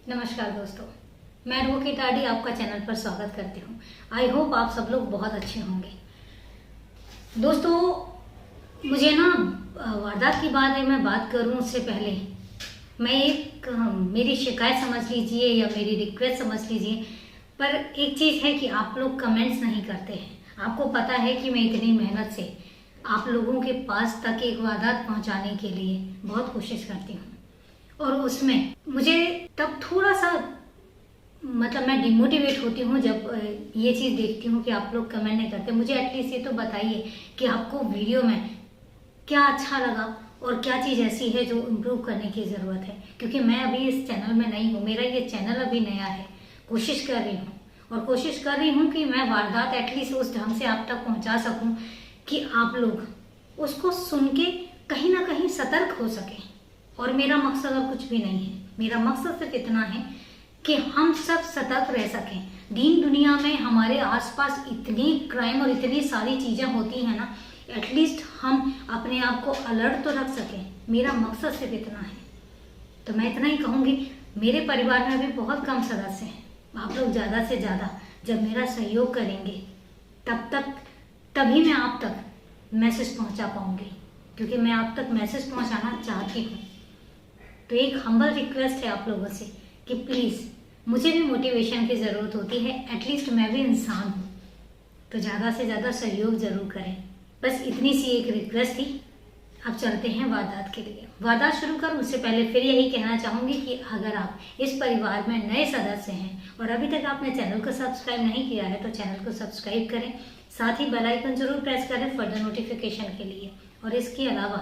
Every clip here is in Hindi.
नमस्कार दोस्तों, मैं एडवोकेट आरडी आपका चैनल पर स्वागत करती हूँ। आई होप आप सब लोग बहुत अच्छे होंगे। दोस्तों, मुझे ना वारदात की बात है, मैं बात करूँ उससे पहले मैं एक मेरी शिकायत समझ लीजिए या मेरी रिक्वेस्ट समझ लीजिए, पर एक चीज़ है कि आप लोग कमेंट्स नहीं करते हैं। आपको पता है कि मैं इतनी मेहनत से आप लोगों के पास तक एक वारदात पहुँचाने के लिए बहुत कोशिश करती हूँ, और उसमें मुझे तब थोड़ा सा मैं डिमोटिवेट होती हूँ जब ये चीज़ देखती हूँ कि आप लोग कमेंट नहीं करते। मुझे एटलीस्ट ये तो बताइए कि आपको वीडियो में क्या अच्छा लगा और क्या चीज़ ऐसी है जो इम्प्रूव करने की ज़रूरत है, क्योंकि मैं अभी इस चैनल में नहीं हूँ। मेरा ये चैनल अभी नया है। कोशिश कर रही हूँ और कोशिश कर रही हूँ कि मैं वारदात एटलीस्ट उस ढंग से आप तक पहुँचा सकूँ कि आप लोग उसको सुन के कहीं ना कहीं सतर्क हो सकें। और मेरा मकसद और कुछ भी नहीं है। मेरा मकसद सिर्फ इतना है कि हम सब सतर्क रह सकें। दीन दुनिया में हमारे आसपास इतनी क्राइम और इतनी सारी चीज़ें होती हैं ना, एटलीस्ट हम अपने आप को अलर्ट तो रख सकें। मेरा मकसद सिर्फ इतना है। तो मैं इतना ही कहूँगी, मेरे परिवार में अभी बहुत कम सदस्य हैं। आप लोग ज़्यादा से ज़्यादा जब मेरा सहयोग करेंगे तभी मैं आप तक मैसेज पहुँचा पाऊँगी, क्योंकि मैं आप तक मैसेज पहुँचाना चाहती हूँ। तो एक हम्बल रिक्वेस्ट है आप लोगों से कि प्लीज़, मुझे भी मोटिवेशन की ज़रूरत होती है। एटलीस्ट मैं भी इंसान हूँ, तो ज़्यादा से ज़्यादा सहयोग ज़रूर करें। बस इतनी सी एक रिक्वेस्ट थी। अब चलते हैं वारदात के लिए। वारदात शुरू करूँ उससे पहले फिर यही कहना चाहूँगी कि अगर आप इस परिवार में नए सदस्य हैं और अभी तक आपने चैनल को सब्सक्राइब नहीं किया है तो चैनल को सब्सक्राइब करें। साथ ही बेल आइकन जरूर प्रेस करें फर्दर नोटिफिकेशन के लिए। और इसके अलावा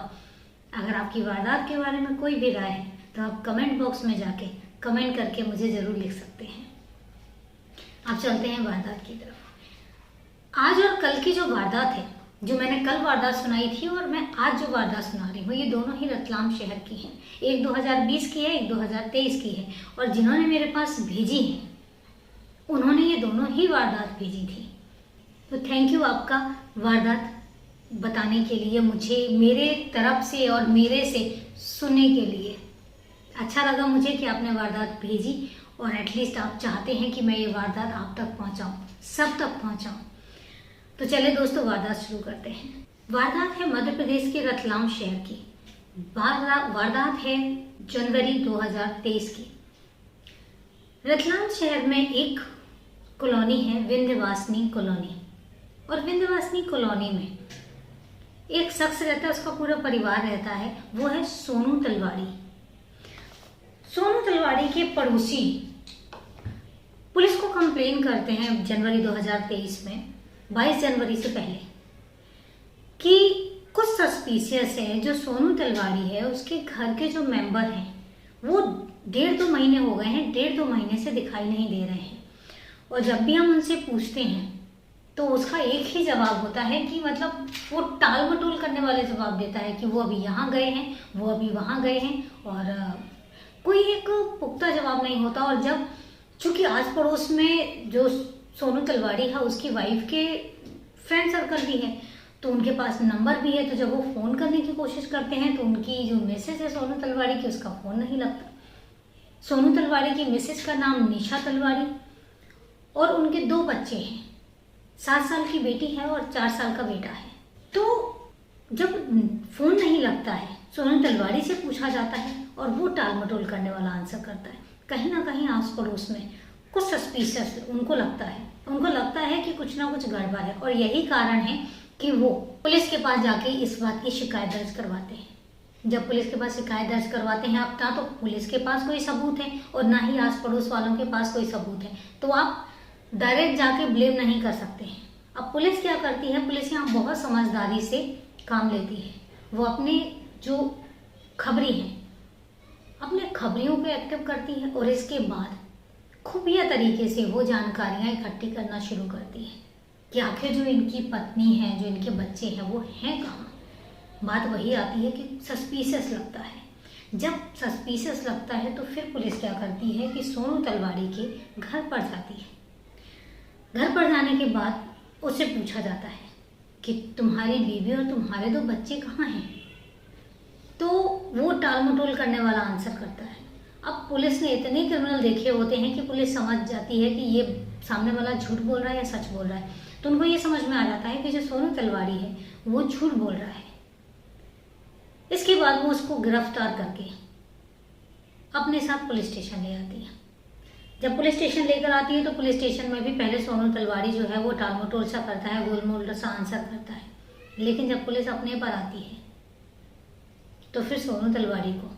अगर आपकी वारदात के बारे में कोई भी राय है तो आप कमेंट बॉक्स में जाके कमेंट करके मुझे ज़रूर लिख सकते हैं। अब चलते हैं वारदात की तरफ। आज और कल की जो वारदात है, जो मैंने कल वारदात सुनाई थी और मैं आज जो वारदात सुना रही हूँ, ये दोनों ही रतलाम शहर की हैं। एक 2020 की है, एक 2023 की है। और जिन्होंने मेरे पास भेजी है उन्होंने ये दोनों ही वारदात भेजी थी। तो थैंक यू आपका वारदात बताने के लिए, मुझे मेरे तरफ से और मेरे से सुनने के लिए। अच्छा लगा मुझे कि आपने वारदात भेजी और एटलीस्ट आप चाहते हैं कि मैं ये वारदात आप तक पहुंचाऊं, सब तक पहुंचाऊं। तो चले दोस्तों, वारदात शुरू करते हैं। वारदात है मध्य प्रदेश के रतलाम शहर की। वारदात है जनवरी 2023 की। रतलाम शहर में एक कॉलोनी है, विंध्यवासिनी कॉलोनी। और विंध्यवासिनी कॉलोनी में एक शख्स रहता है, उसका पूरा परिवार रहता है। वो है सोनू तलवाड़ी। सोनू तलवाड़ी के पड़ोसी पुलिस को कंप्लेन करते हैं जनवरी 2023 में, 22 जनवरी से पहले, कि कुछ सस्पिशियस है। जो सोनू तलवाड़ी है उसके घर के जो मेंबर हैं वो 1.5-2 महीने हो गए हैं, 1.5-2 महीने से दिखाई नहीं दे रहे हैं। और जब भी हम उनसे पूछते हैं तो उसका एक ही जवाब होता है कि वो टाल मटोल करने वाले जवाब देता है कि वो अभी यहाँ गए हैं, वो अभी वहाँ गए हैं, और कोई एक पुख्ता जवाब नहीं होता। और जब चूंकि आस पड़ोस में जो सोनू तलवाड़ी है उसकी वाइफ के फ्रेंड सर्कल भी है, तो उनके पास नंबर भी है। तो जब वो फ़ोन करने की कोशिश करते हैं तो उनकी जो मिसेज है सोनू तलवाड़ी की, उसका फ़ोन नहीं लगता। सोनू तलवाड़ी की मिसेज का नाम निशा तलवाड़ी, और उनके 2 बच्चे हैं, 7 साल की बेटी है और 4 साल का बेटा है। तो जब फ़ोन नहीं लगता है, सोनू तलवाड़ी से पूछा जाता है और वो टाल मटोल करने वाला आंसर करता है। कहीं ना कहीं आस पड़ोस में कुछ सस्पिशियस उनको लगता है कि कुछ ना कुछ गड़बड़ है। और यही कारण है कि वो पुलिस के पास जाके इस बात की शिकायत दर्ज करवाते हैं। जब पुलिस के पास शिकायत दर्ज करवाते हैं, अब ना तो पुलिस के पास कोई सबूत है और ना ही आस पड़ोस वालों के पास कोई सबूत है, तो आप डायरेक्ट जाके ब्लेम नहीं कर सकते हैं। अब पुलिस क्या करती है, पुलिस यहाँ बहुत समझदारी से काम लेती है। वो अपने जो खबरी हैं, अपने खबरियों पे एक्टिव करती है और इसके बाद खुफिया तरीके से वो जानकारियाँ इकट्ठी करना शुरू करती है कि आखिर जो इनकी पत्नी है, जो इनके बच्चे हैं, वो हैं कहाँ। बात वही आती है कि सस्पिशियस लगता है। जब सस्पिशियस लगता है तो फिर पुलिस क्या करती है कि सोनू तलवाड़ी के घर पर जाती है। घर पर जाने के बाद उससे पूछा जाता है कि तुम्हारी बीवी और तुम्हारे 2 बच्चे कहाँ हैं। तो वो टाल मटोल करने वाला आंसर करता है अब पुलिस ने इतने क्रिमिनल देखे होते हैं कि पुलिस समझ जाती है कि ये सामने वाला झूठ बोल रहा है या सच बोल रहा है। तो उनको ये समझ में आ जाता है कि जो सोनू तलवाड़ी है वो झूठ बोल रहा है। इसके बाद वो उसको गिरफ्तार करके अपने साथ पुलिस स्टेशन ले आती है। जब पुलिस स्टेशन लेकर आती है तो पुलिस स्टेशन में भी पहले सोनू तलवाड़ी जो है वो टालमटोल सा करता है, गोलमोल सा आंसर करता है। लेकिन जब पुलिस अपने पर आती है तो फिर सोनू तलवाड़ी को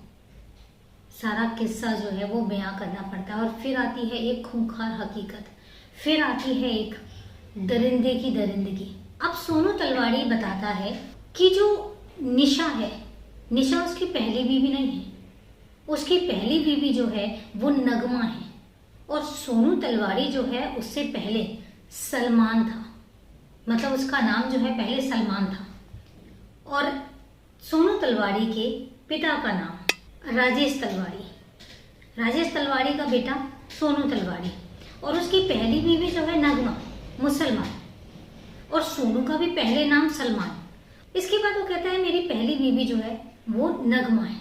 सारा किस्सा जो है वो बयां करना पड़ता है। और फिर आती है एक खूंखार हकीकत, फिर आती है एक दरिंदे की दरिंदगी। अब सोनू तलवाड़ी बताता है कि जो निशा है, निशा उसकी पहली बीवी नहीं है। उसकी पहली बीवी जो है वो नगमा है और सोनू तलवाड़ी जो है उससे पहले सलमान था। मतलब उसका नाम जो है पहले सलमान था और सोनू तलवाड़ी के पिता का नाम राजेश तलवाड़ी। राजेश तलवाड़ी का बेटा सोनू तलवाड़ी और उसकी पहली बीवी जो है नगमा, मुसलमान, और सोनू का भी पहले नाम सलमान। इसके बाद वो कहता है मेरी पहली बीवी जो है वो नगमा है।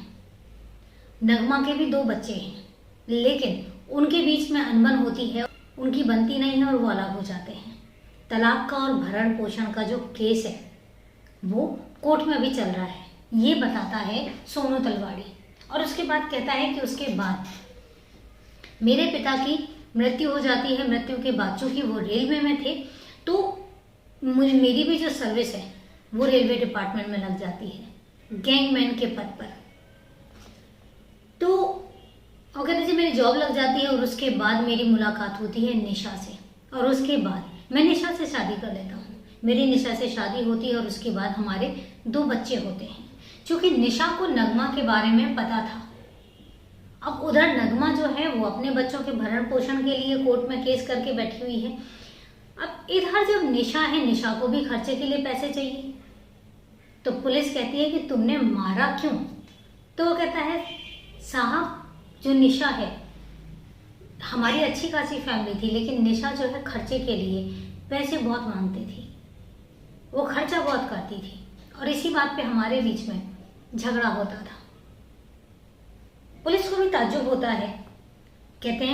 नगमा के भी 2 बच्चे हैं, लेकिन उनके बीच में अनबन होती है, उनकी बनती नहीं है और वो अलग हो जाते हैं। तलाक का और भरण पोषण का जो केस है वो कोर्ट में अभी चल रहा है, ये बताता है सोनू तलवाड़ी। और उसके बाद कहता है कि उसके बाद मेरे पिता की मृत्यु हो जाती है। मृत्यु के बाद चूंकि वो रेलवे में थे तो मेरी भी जो सर्विस है वो रेलवे डिपार्टमेंट में लग जाती है गैंगमैन के पद पर। तो और कहते हैं मेरी जॉब लग जाती है और उसके बाद मेरी मुलाकात होती है निशा से और उसके बाद मैं निशा से शादी कर लेता हूँ। मेरी निशा से शादी होती है और उसके बाद हमारे 2 बच्चे होते हैं। क्योंकि निशा को नगमा के बारे में पता था। अब उधर नगमा जो है वो अपने बच्चों के भरण पोषण के लिए कोर्ट में केस करके बैठी हुई है। अब इधर जब निशा है, निशा को भी खर्चे के लिए पैसे चाहिए। तो पुलिस कहती है कि तुमने मारा क्यों? तो वो कहता है साहब जो निशा है हमारी अच्छी खासी फैमिली थी, लेकिन निशा जो है खर्चे के लिए पैसे बहुत मांगती थी, वो खर्चा बहुत करती थी और इसी बात पे हमारे बीच में झगड़ा होता था। पुलिस को भी ताज्जुब होता है। कहते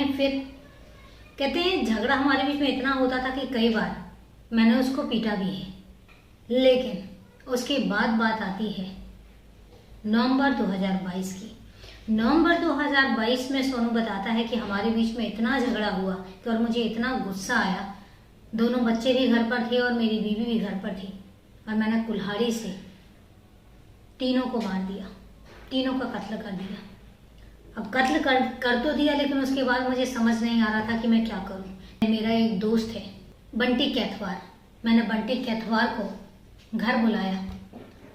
हैं झगड़ा हमारे बीच में इतना होता था कि कई बार मैंने उसको पीटा भी है। लेकिन उसके बाद बात आती है नवंबर 2022 की। नवंबर 2022 में सोनू बताता है कि हमारे बीच में इतना झगड़ा हुआ कि और मुझे इतना गुस्सा आया। दोनों बच्चे भी घर पर थे और मेरी बीवी भी घर पर थी और मैंने कुल्हाड़ी से तीनों को मार दिया, तीनों का कत्ल कर दिया। अब कत्ल कर तो दिया, लेकिन उसके बाद मुझे समझ नहीं आ रहा था कि मैं क्या करूं। मेरा एक दोस्त है बंटी कैथवार, मैंने बंटी कैथवार को घर बुलाया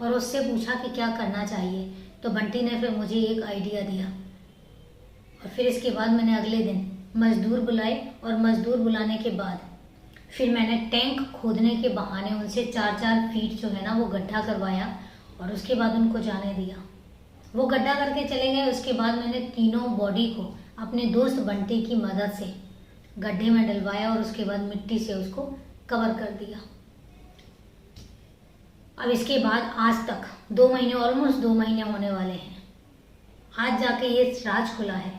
और उससे पूछा कि क्या करना चाहिए। तो बंटी ने फिर मुझे एक आइडिया दिया और फिर इसके बाद मैंने अगले दिन मजदूर बुलाए और मजदूर बुलाने के बाद फिर मैंने टैंक खोदने के बहाने उनसे 4-4 फीट जो है ना वो गड्ढा करवाया और उसके बाद उनको जाने दिया। वो गड्ढा करके चले गए। उसके बाद मैंने तीनों बॉडी को अपने दोस्त बंटी की मदद से गड्ढे में डलवाया और उसके बाद मिट्टी से उसको कवर कर दिया। अब इसके बाद आज तक 2 महीने, ऑलमोस्ट 2 महीने होने वाले हैं। आज जाके ये राज खुला है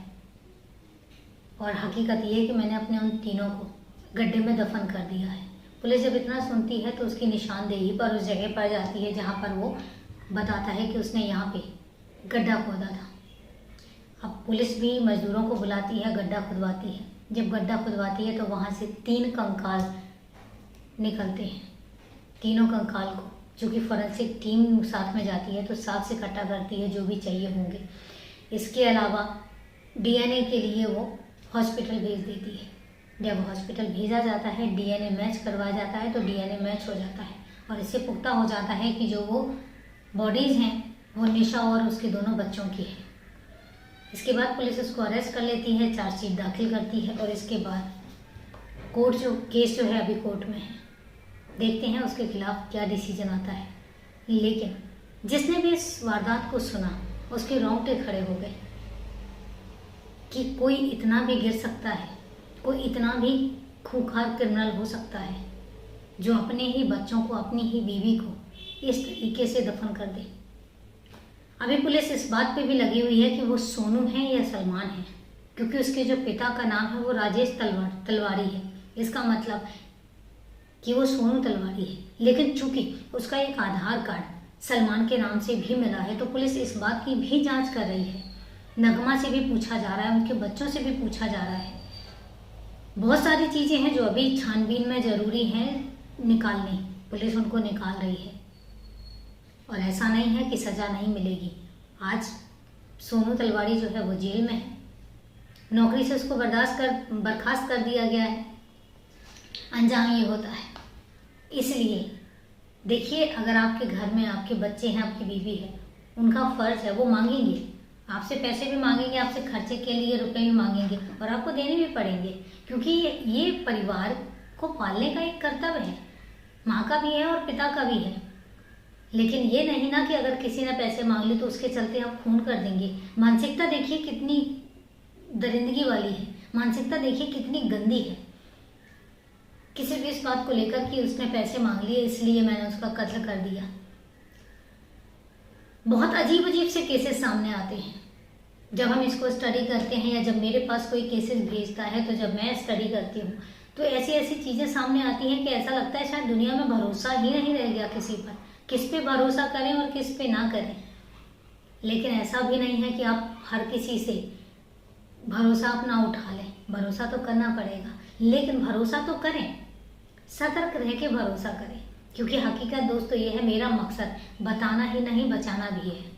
और हकीकत ये है कि मैंने अपने उन तीनों को गड्ढे में दफन कर दिया है। पुलिस जब इतना सुनती है तो उसकी निशानदेही पर उस जगह पर जाती है जहाँ पर वो बताता है कि उसने यहाँ पे गड्ढा खोदा था। अब पुलिस भी मजदूरों को बुलाती है, गड्ढा खुदवाती है। जब गड्ढा खुदवाती है तो वहाँ से 3 कंकाल निकलते हैं। तीनों कंकाल को जो कि फॉरेंसिक टीम साथ में जाती है तो साथ से इकट्ठा करती है जो भी चाहिए होंगे। इसके अलावा डीएनए के लिए वो हॉस्पिटल भेज देती है। जब हॉस्पिटल भेजा जाता है, डीएनए मैच करवाया जाता है तो डीएनए मैच हो जाता है और इससे पुख्ता हो जाता है कि जो वो बॉडीज़ हैं वो निशा और उसके दोनों बच्चों की है। इसके बाद पुलिस उसको अरेस्ट कर लेती है, चार्जशीट दाखिल करती है और इसके बाद कोर्ट जो केस जो है अभी कोर्ट में है, देखते हैं उसके खिलाफ क्या डिसीजन आता है। लेकिन जिसने भी इस वारदात को सुना उसके रोंगटे खड़े हो गए कि कोई इतना भी गिर सकता है, कोई इतना भी खूंखार क्रिमिनल हो सकता है जो अपने ही बच्चों को, अपनी ही बीवी को इस तरीके से दफन कर दे। अभी पुलिस इस बात पे भी लगी हुई है कि वो सोनू है या सलमान है, क्योंकि उसके जो पिता का नाम है वो राजेश तलवारी है। इसका मतलब कि वो सोनू तलवारी है, लेकिन चूंकि उसका एक आधार कार्ड सलमान के नाम से भी मिला है, तो पुलिस इस बात की भी जांच कर रही है। नगमा से भी पूछा जा रहा है, उनके बच्चों से भी पूछा जा रहा है। बहुत सारी चीज़ें हैं जो अभी छानबीन में ज़रूरी हैं निकालनी, पुलिस उनको निकाल रही है। और ऐसा नहीं है कि सज़ा नहीं मिलेगी। आज सोनू तलवारी जो है वो जेल में है, नौकरी से उसको बर्खास्त कर दिया गया है। अंजाम ये होता है। इसलिए देखिए, अगर आपके घर में आपके बच्चे हैं, आपकी बीवी है, उनका फर्ज है, वो मांगेंगे आपसे, पैसे भी मांगेंगे आपसे, खर्चे के लिए रुपए भी मांगेंगे और आपको देने भी पड़ेंगे, क्योंकि ये परिवार को पालने का एक कर्तव्य है, माँ का भी है और पिता का भी है। लेकिन ये नहीं ना कि अगर किसी ने पैसे मांग लिए तो उसके चलते आप खून कर देंगे। मानसिकता देखिए कितनी दरिंदगी वाली है, मानसिकता देखिए कितनी गंदी है। किसी भी इस बात को लेकर कि उसने पैसे मांग लिए इसलिए मैंने उसका कत्ल कर दिया। बहुत अजीब अजीब से केसेस सामने आते हैं जब हम इसको स्टडी करते हैं, या जब मेरे पास कोई केसेस भेजता है, तो जब मैं स्टडी करती हूँ तो ऐसी ऐसी चीज़ें सामने आती हैं कि ऐसा लगता है शायद दुनिया में भरोसा ही नहीं रह गया किसी पर, किस पे भरोसा करें और किस पे ना करें। लेकिन ऐसा भी नहीं है कि आप हर किसी से भरोसा अपना उठा लें, भरोसा तो करना पड़ेगा, लेकिन भरोसा तो करें, सतर्क रह के भरोसा करें, क्योंकि हकीकत दोस्तों ये है, मेरा मकसद बताना ही नहीं बचाना भी है।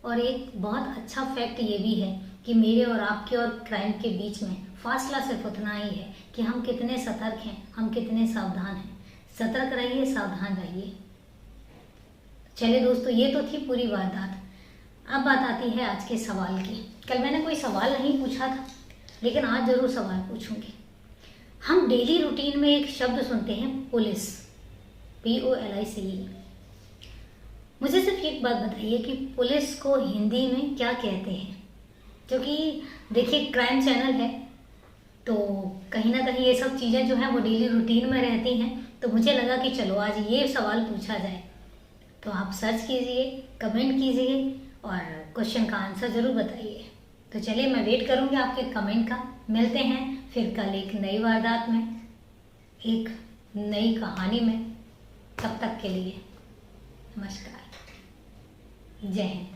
और एक बहुत अच्छा फैक्ट ये भी है कि मेरे और आपके और क्राइम के बीच में फासला सिर्फ उतना ही है कि हम कितने सतर्क हैं, हम कितने सावधान हैं। सतर्क रहिए, सावधान रहिए। चलिए दोस्तों, ये तो थी पूरी वारदात। अब बात आती है आज के सवाल की। कल मैंने कोई सवाल नहीं पूछा था, लेकिन आज जरूर सवाल पूछूंगी। हम डेली रूटीन में एक शब्द सुनते हैं, पुलिस, POLICE। मुझे सिर्फ एक बात बताइए कि पुलिस को हिंदी में क्या कहते हैं? क्योंकि देखिए, क्राइम चैनल है तो कहीं ना कहीं ये सब चीज़ें जो हैं वो डेली रूटीन में रहती हैं, तो मुझे लगा कि चलो आज ये सवाल पूछा जाए। तो आप सर्च कीजिए, कमेंट कीजिए और क्वेश्चन का आंसर ज़रूर बताइए। तो चलिए, मैं वेट करूँगी आपके कमेंट का। मिलते हैं फिर कल एक नई वारदात में, एक नई कहानी में। तब तक के लिए नमस्कार, जय हिंद।